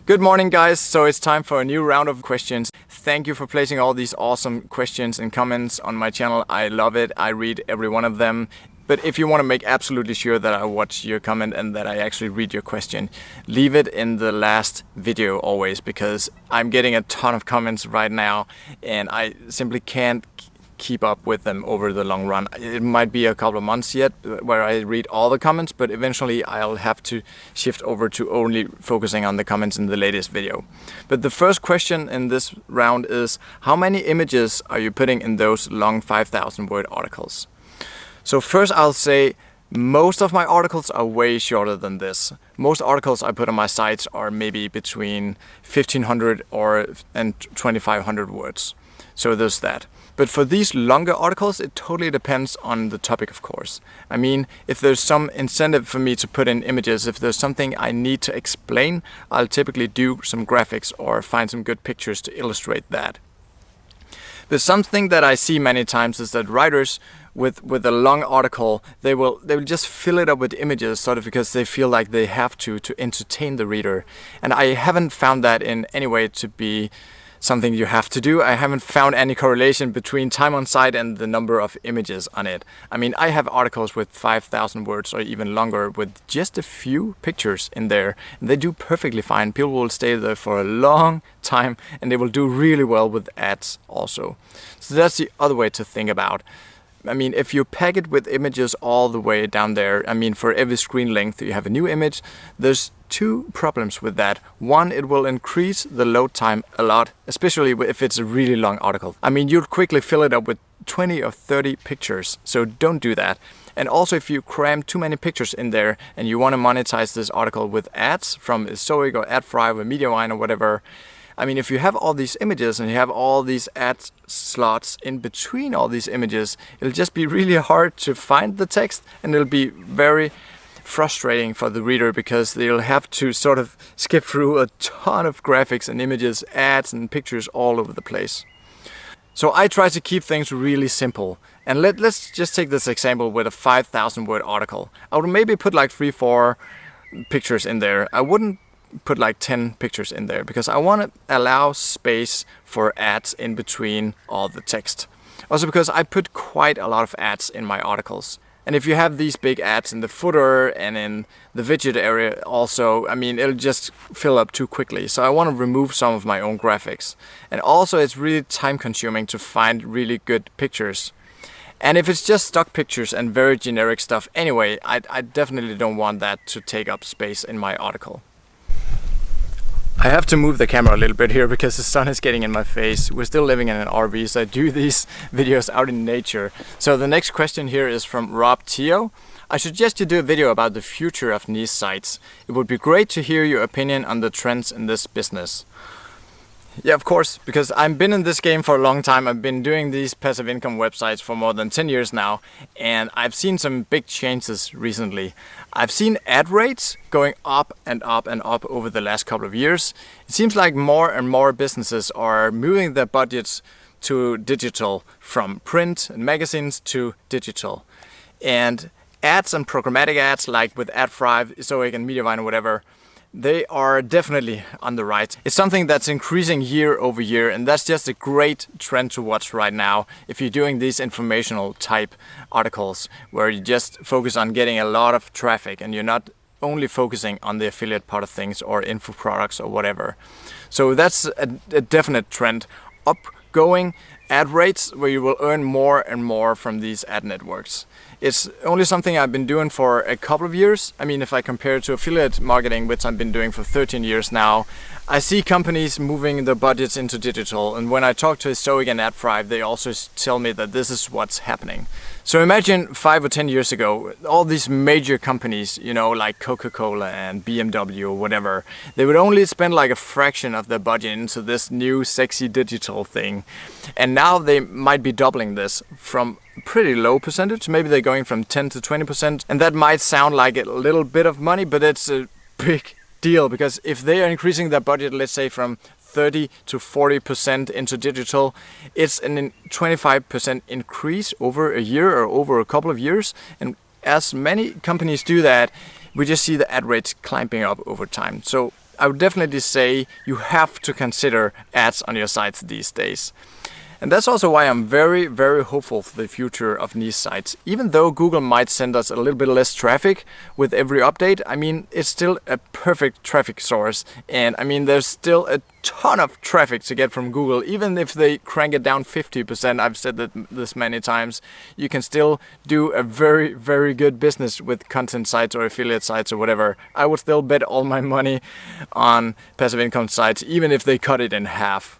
Good morning, guys. So it's time for a new round of questions. Thank you for placing all these awesome questions and comments on my channel. I love it. I read every one of them. But if you want to make absolutely sure that I watch your comment and that I actually read your question, leave it in the last video always, because I'm getting a ton of comments right now and I simply can't keep up with them over the long run. It might be a couple of months yet where I read all the comments, but eventually I'll have to shift over to only focusing on the comments in the latest video. But the first question in this round is, how many images are you putting in those long 5,000 word articles? So first I'll say most of my articles are way shorter than this. Most articles I put on my sites are maybe between 1,500 and 2,500 words. So there's that. But for these longer articles, it totally depends on the topic, of course. I mean, if there's some incentive for me to put in images, if there's something I need to explain, I'll typically do some graphics or find some good pictures to illustrate that. But something that I see many times is that writers with a long article, they will just fill it up with images, sort of because they feel like they have to entertain the reader. And I haven't found that in any way to be something you have to do. I haven't found any correlation between time on site and the number of images on it. I mean, I have articles with 5,000 words or even longer with just a few pictures in there. And they do perfectly fine. People will stay there for a long time and they will do really well with ads also. So that's the other way to think about. I mean, if you pack it with images all the way down there, I mean, for every screen length you have a new image, there's two problems with that. One, it will increase the load time a lot, especially if it's a really long article. I mean, you'll quickly fill it up with 20 or 30 pictures, so don't do that. And also, if you cram too many pictures in there and you want to monetize this article with ads from Stoic or AdFry or Mediavine or whatever, I mean, if you have all these images and you have all these ad slots in between all these images, it'll just be really hard to find the text and it'll be very frustrating for the reader because they'll have to sort of skip through a ton of graphics and images, ads and pictures all over the place. So I try to keep things really simple. And let's just take this example with a 5,000 word article. I would maybe put like 3-4 pictures in there. I wouldn't put like 10 pictures in there because I want to allow space for ads in between all the text. Also because I put quite a lot of ads in my articles. And if you have these big ads in the footer and in the widget area also, I mean, it'll just fill up too quickly. So I want to remove some of my own graphics. And also it's really time consuming to find really good pictures. And if it's just stock pictures and very generic stuff anyway, I definitely don't want that to take up space in my article. I have to move the camera a little bit here because the sun is getting in my face. We're still living in an RV, so I do these videos out in nature. So the next question here is from Rob Teo. I suggest you do a video about the future of niche sites. It would be great to hear your opinion on the trends in this business. Yeah, of course, because I've been in this game for a long time. I've been doing these passive income websites for more than 10 years now, and I've seen some big changes recently. I've seen ad rates going up and up and up over the last couple of years. It seems like more and more businesses are moving their budgets to digital, from print and magazines to digital. And ads and programmatic ads like with AdFry, Stoic and Mediavine or whatever, they are definitely on the rise. It's something that's increasing year over year, and that's just a great trend to watch right now if you're doing these informational type articles where you just focus on getting a lot of traffic and you're not only focusing on the affiliate part of things or info products or whatever. So that's a definite trend. Upgoing ad rates where you will earn more and more from these ad networks. It's only something I've been doing for a couple of years. I mean, if I compare it to affiliate marketing, which I've been doing for 13 years now, I see companies moving their budgets into digital. And when I talk to Stoic and AdFry, they also tell me that this is what's happening. So imagine 5 or 10 years ago, all these major companies, you know, like Coca-Cola and BMW or whatever, they would only spend like a fraction of their budget into this new sexy digital thing. And now they might be doubling this from pretty low percentage. Maybe they're going from 10 to 20%. And that might sound like a little bit of money, but it's a big deal because if they are increasing their budget, let's say from 30 to 40% into digital, it's a 25% increase over a year or over a couple of years. And as many companies do that, we just see the ad rates climbing up over time. So I would definitely say you have to consider ads on your sites these days. And that's also why I'm very, very hopeful for the future of niche sites. Even though Google might send us a little bit less traffic with every update, I mean, it's still a perfect traffic source. And I mean, there's still a ton of traffic to get from Google. Even if they crank it down 50%, I've said that this many times, you can still do a very, very good business with content sites or affiliate sites or whatever. I would still bet all my money on passive income sites, even if they cut it in half.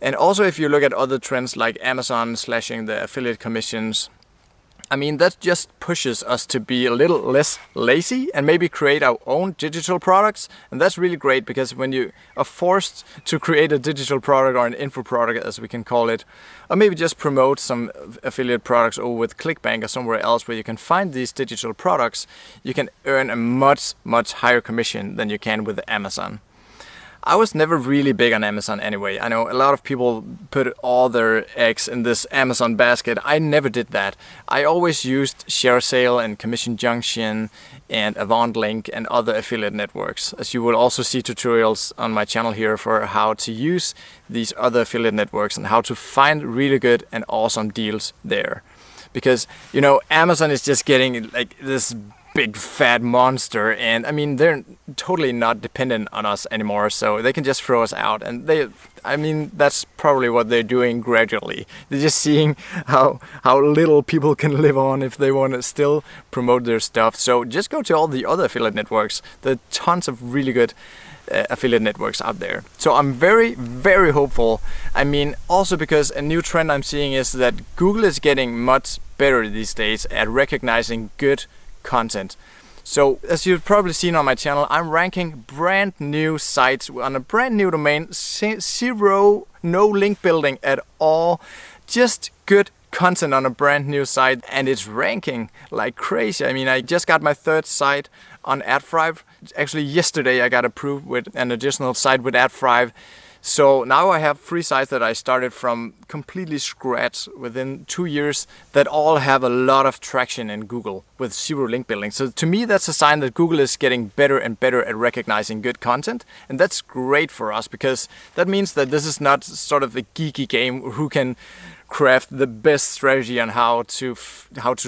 And also, if you look at other trends like Amazon slashing the affiliate commissions, I mean, that just pushes us to be a little less lazy and maybe create our own digital products. And that's really great, because when you are forced to create a digital product or an info product, as we can call it, or maybe just promote some affiliate products over with ClickBank or somewhere else where you can find these digital products, you can earn a much, much higher commission than you can with Amazon. I was never really big on Amazon anyway. I know a lot of people put all their eggs in this Amazon basket. I never did that. I always used ShareSale and Commission Junction and AvantLink and other affiliate networks. As you will also see tutorials on my channel here for how to use these other affiliate networks and how to find really good and awesome deals there. Because, you know, Amazon is just getting like this big fat monster, and I mean, they're totally not dependent on us anymore, so they can just throw us out. And I mean, that's probably what they're doing gradually. They're just seeing how little people can live on if they want to still promote their stuff. So just go to all the other affiliate networks. There are tons of really good affiliate networks out there. So I'm very, very hopeful. I mean, also because a new trend I'm seeing is that Google is getting much better these days at recognizing good content. So as you've probably seen on my channel, I'm ranking brand new sites on a brand new domain, zero, no link building at all, just good content on a brand new site, and it's ranking like crazy. I mean, I just got my third site on AdThrive. Actually, yesterday I got approved with an additional site with AdThrive. So now I have 3 sites that I started from completely scratch within 2 years that all have a lot of traction in Google with zero link building. So to me, that's a sign that Google is getting better and better at recognizing good content. And that's great for us, because that means that this is not sort of a geeky game who can craft the best strategy on how to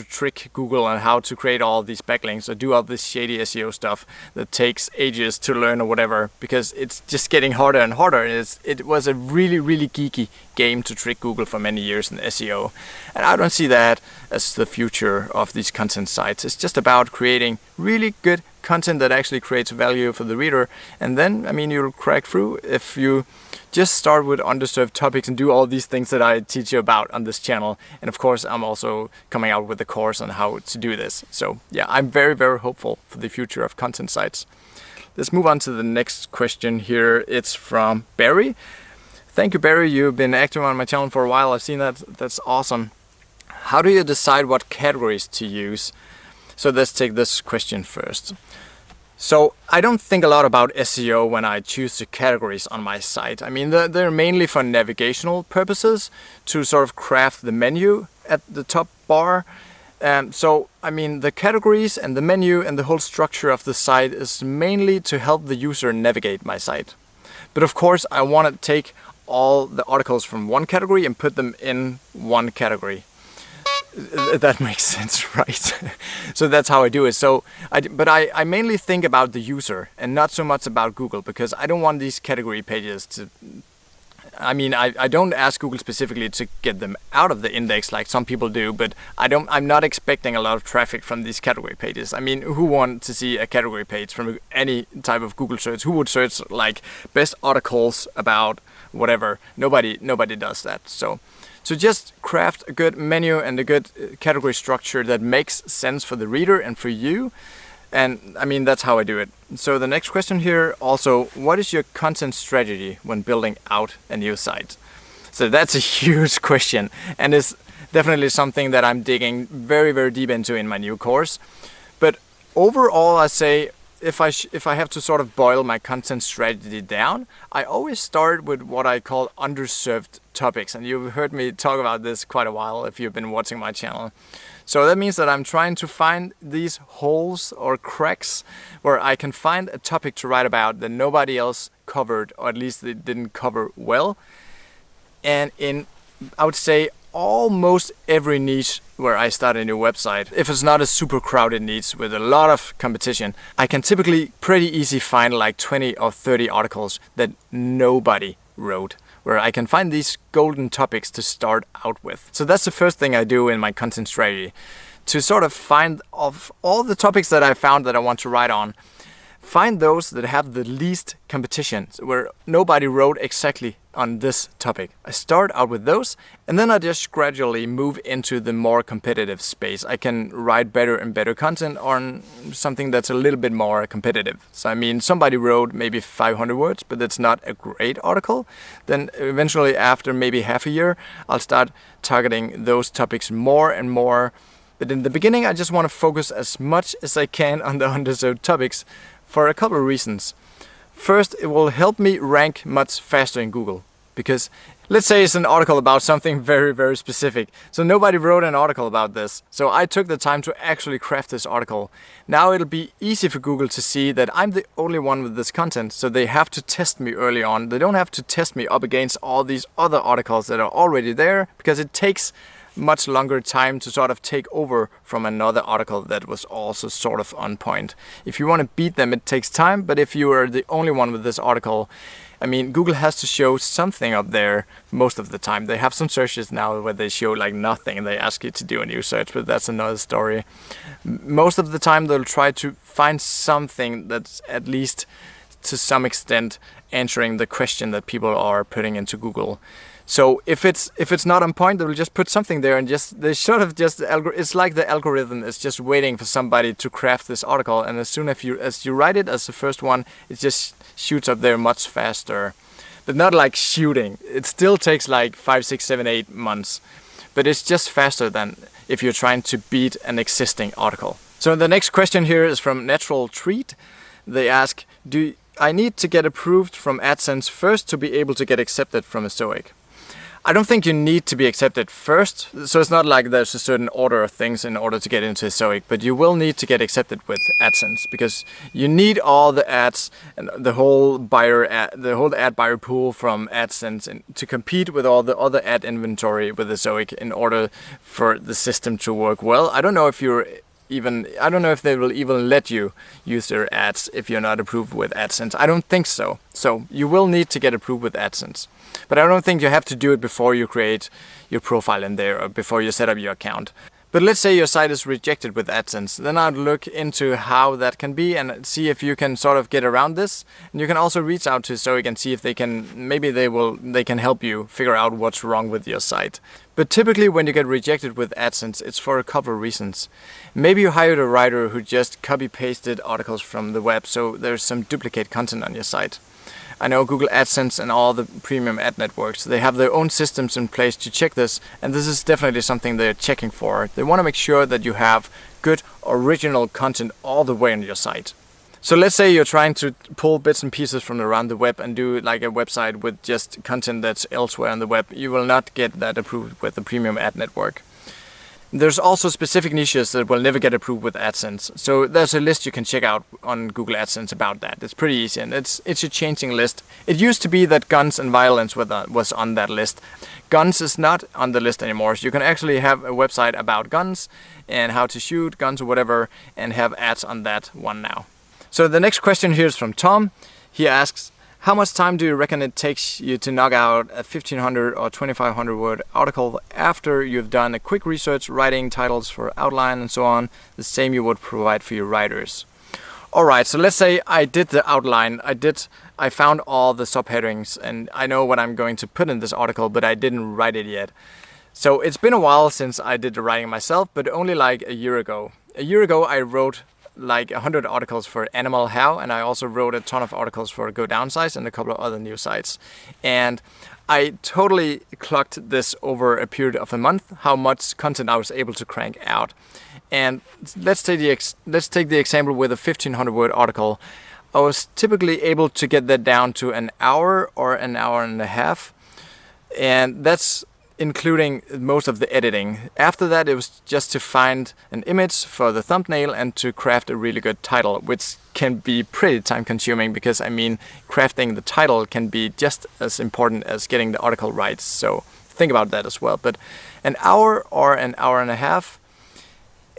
trick Google and how to create all these backlinks or do all this shady SEO stuff that takes ages to learn or whatever, because it's just getting harder and harder. It was a really, really geeky game to trick Google for many years in SEO, and I don't see that as the future of these content sites. It's just about creating really good content that actually creates value for the reader, and then, I mean, you'll crack through if you just start with underserved topics and do all these things that I teach you about on this channel. And of course, I'm also coming out with a course on how to do this. So yeah, I'm very, very hopeful for the future of content sites. Let's move on to the next question here. It's from Barry. Thank you, Barry. You've been active on my channel for a while. I've seen that. That's awesome. How do you decide what categories to use? So let's take this question first. So I don't think a lot about SEO when I choose the categories on my site. I mean, they're mainly for navigational purposes, to sort of craft the menu at the top bar. So, I mean, the categories and the menu and the whole structure of the site is mainly to help the user navigate my site. But of course, I want to take all the articles from one category and put them in one category. That makes sense, right? So that's how I do it. So, I mainly think about the user and not so much about Google, because I don't want these category pages to... I mean, I don't ask Google specifically to get them out of the index like some people do, but I'm not expecting a lot of traffic from these category pages. I mean, who wants to see a category page from any type of Google search? Who would search like best articles about whatever? Nobody does that. So just craft a good menu and a good category structure that makes sense for the reader and for you. And I mean, that's how I do it. So the next question here also, what is your content strategy when building out a new site? So that's a huge question, and it's definitely something that I'm digging very, very deep into in my new course. But overall, I say, if I have to sort of boil my content strategy down, I always start with what I call underserved topics. And you've heard me talk about this quite a while if you've been watching my channel. So that means that I'm trying to find these holes or cracks where I can find a topic to write about that nobody else covered, or at least they didn't cover well. And in, I would say, almost every niche where I start a new website, if it's not a super crowded niche with a lot of competition, I can typically pretty easy find like 20 or 30 articles that nobody wrote, where I can find these golden topics to start out with. So that's the first thing I do in my content strategy, to sort of find of all the topics that I found that I want to write on, find those that have the least competition, where nobody wrote exactly on this topic. I start out with those, and then I just gradually move into the more competitive space. I can write better and better content on something that's a little bit more competitive. So I mean, somebody wrote maybe 500 words, but that's not a great article. Then eventually, after maybe half a year, I'll start targeting those topics more and more. But in the beginning, I just want to focus as much as I can on the underserved topics for a couple of reasons. First, it will help me rank much faster in Google, because let's say it's an article about something very, very specific. So nobody wrote an article about this. So I took the time to actually craft this article. Now it'll be easy for Google to see that I'm the only one with this content. So they have to test me early on. They don't have to test me up against all these other articles that are already there, because it takes much longer time to sort of take over from another article that was also sort of on point. If you want to beat them, it takes time, but if you are the only one with this article, I mean, Google has to show something up there most of the time. They have some searches now where they show like nothing and they ask you to do a new search, but that's another story. Most of the time they'll try to find something that's at least to some extent answering the question that people are putting into Google. So if it's not on point, they'll just put something there, and they sort of just it's like the algorithm is just waiting for somebody to craft this article, and as soon as you write it as the first one, it just shoots up there much faster. But not like shooting. It still takes like 5, 6, 7, 8 months, but it's just faster than if you're trying to beat an existing article. So the next question here is from Natural Treat. They ask, do I need to get approved from AdSense first to be able to get accepted from a SOIC? I don't think you need to be accepted first, so it's not like there's a certain order of things in order to get into a SOIC, but you will need to get accepted with AdSense, because you need all the ads and the whole ad buyer pool from AdSense to compete with all the other ad inventory with the SOIC in order for the system to work well. I don't know if they will even let you use their ads if you're not approved with AdSense. I don't think so. So you will need to get approved with AdSense. But I don't think you have to do it before you create your profile in there or before you set up your account. But let's say your site is rejected with AdSense, then I'd look into how that can be and see if you can sort of get around this. And you can also reach out to SOIC and see if they can help you figure out what's wrong with your site. But typically when you get rejected with AdSense, it's for a couple of reasons. Maybe you hired a writer who just copy-pasted articles from the web, so there's some duplicate content on your site. I know Google AdSense and all the premium ad networks, they have their own systems in place to check this, and this is definitely something they're checking for. They want to make sure that you have good original content all the way on your site. So let's say you're trying to pull bits and pieces from around the web and do like a website with just content that's elsewhere on the web. You will not get that approved with the premium ad network. There's also specific niches that will never get approved with AdSense. So there's a list you can check out on Google AdSense about that. It's pretty easy, and it's a changing list. It used to be that guns and violence was on that list. Guns is not on the list anymore. So you can actually have a website about guns and how to shoot guns or whatever and have ads on that one now. So the next question here is from Tom. He asks, how much time do you reckon it takes you to knock out a 1500 or 2500 word article after you've done a quick research, writing titles for outline and so on, the same you would provide for your writers? Alright, so let's say I did the outline, I found all the subheadings and I know what I'm going to put in this article, but I didn't write it yet. So it's been a while since I did the writing myself, but only like a year ago. A year ago I wrote like 100 articles for Animal How, and I also wrote a ton of articles for Go Downsize and a couple of other news sites. And I totally clocked this over a period of a month, how much content I was able to crank out. And let's take the example with a 1500 word article. I was typically able to get that down to an hour or an hour and a half. And that's including most of the editing. After that, it was just to find an image for the thumbnail and to craft a really good title, which can be pretty time consuming because, I mean, crafting the title can be just as important as getting the article right. So think about that as well. But an hour or an hour and a half.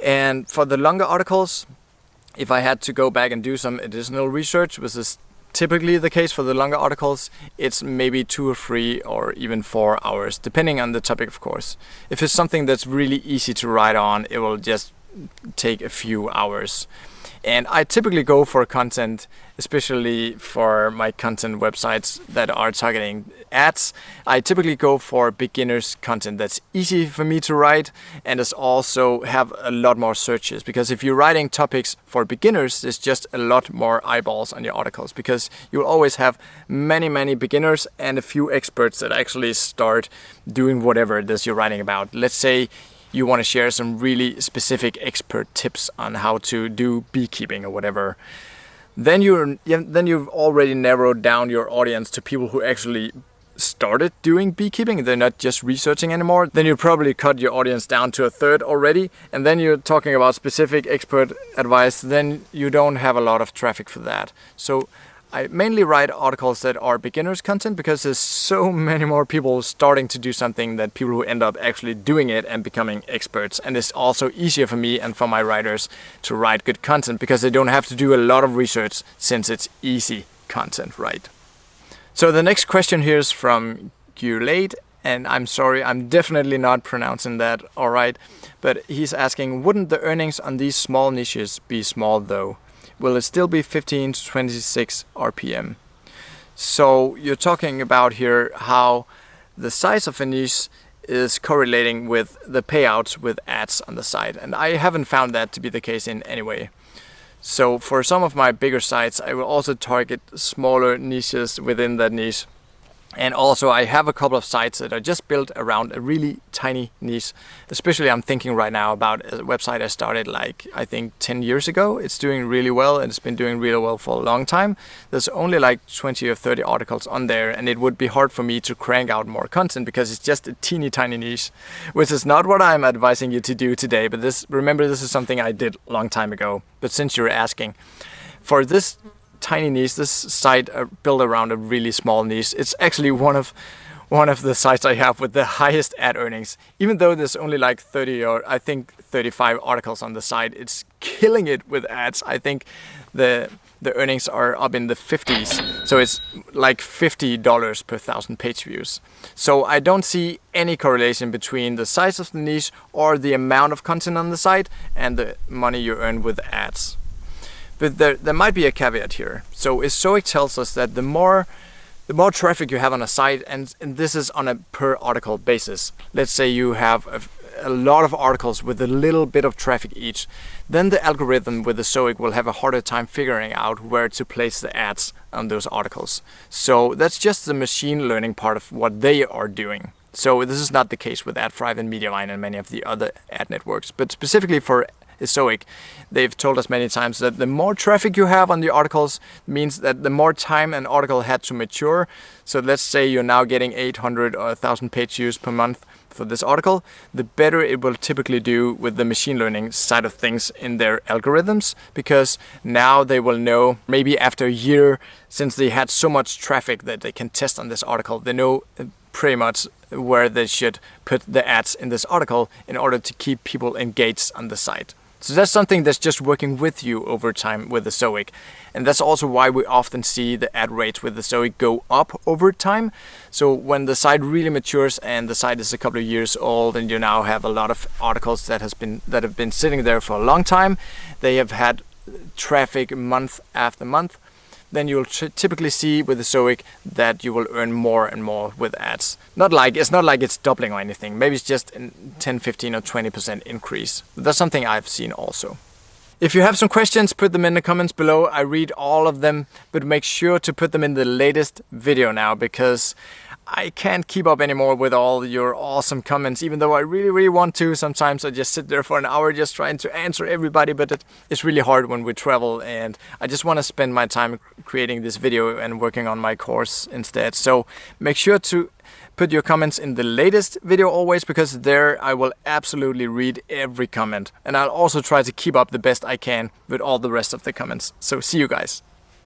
And for the longer articles, if I had to go back and do some additional research, which is typically the case for the longer articles, it's maybe 2 or 3 or even 4 hours, depending on the topic, of course. If it's something that's really easy to write on, it will just take a few hours. And I typically go for content, especially for my content websites that are targeting ads. I typically go for beginners content that's easy for me to write and is also have a lot more searches, because if you're writing topics for beginners, there's just a lot more eyeballs on your articles, because you'll always have many beginners and a few experts that actually start doing whatever it is you're writing about. Let's say you want to share some really specific expert tips on how to do beekeeping or whatever. Then you've already narrowed down your audience to people who actually started doing beekeeping. They're not just researching anymore. Then you probably cut your audience down to a third already. And then you're talking about specific expert advice. Then you don't have a lot of traffic for that. So I mainly write articles that are beginners content because there's so many more people starting to do something than people who end up actually doing it and becoming experts. And it's also easier for me and for my writers to write good content because they don't have to do a lot of research since it's easy content, right? So the next question here is from Gulade, and I'm sorry, I'm definitely not pronouncing that all right, but he's asking, wouldn't the earnings on these small niches be small though? Will it still be 15 to 26 RPM? So you're talking about here how the size of a niche is correlating with the payouts with ads on the site. And I haven't found that to be the case in any way. So for some of my bigger sites, I will also target smaller niches within that niche. And also I have a couple of sites that are just built around a really tiny niche. Especially I'm thinking right now about a website I started like I think 10 years ago. It's doing really well and it's been doing really well for a long time. There's only like 20 or 30 articles on there, and it would be hard for me to crank out more content because it's just a teeny tiny niche, which is not what I'm advising you to do today. But remember, this is something I did a long time ago. But since you're asking, for this tiny niche, this site built around a really small niche. It's actually one of the sites I have with the highest ad earnings. Even though there's only like 30 or I think 35 articles on the site, it's killing it with ads. I think the earnings are up in the 50s. So it's like $50 per 1,000 page views. So I don't see any correlation between the size of the niche or the amount of content on the site and the money you earn with ads. But there might be a caveat here. So Ezoic tells us that the more traffic you have on a site, and this is on a per article basis. Let's say you have a lot of articles with a little bit of traffic each, then the algorithm with Ezoic will have a harder time figuring out where to place the ads on those articles. So that's just the machine learning part of what they are doing. So this is not the case with AdThrive and Mediavine and many of the other ad networks, but specifically for Ezoic, they've told us many times that the more traffic you have on the articles means that the more time an article had to mature. So let's say you're now getting 800 or 1,000 page views per month for this article, the better it will typically do with the machine learning side of things in their algorithms, because now they will know, maybe after a year, since they had so much traffic that they can test on this article, they know pretty much where they should put the ads in this article in order to keep people engaged on the site. So that's something that's just working with you over time with Ezoic. And that's also why we often see the ad rates with Ezoic go up over time. So when the site really matures and the site is a couple of years old and you now have a lot of articles that have been sitting there for a long time, they have had traffic month after month, then you'll typically see with Ezoic that you will earn more and more with ads. It's not like it's doubling or anything. Maybe it's just a 10, 15 or 20% increase. But that's something I've seen also. If you have some questions, put them in the comments below. I read all of them, but make sure to put them in the latest video now, because I can't keep up anymore with all your awesome comments, even though I really want to. Sometimes I just sit there for an hour just trying to answer everybody, but it's really hard when we travel, and I just want to spend my time creating this video and working on my course instead. So make sure to put your comments in the latest video always, because there I will absolutely read every comment, and I'll also try to keep up the best I can with all the rest of the comments. So see you guys.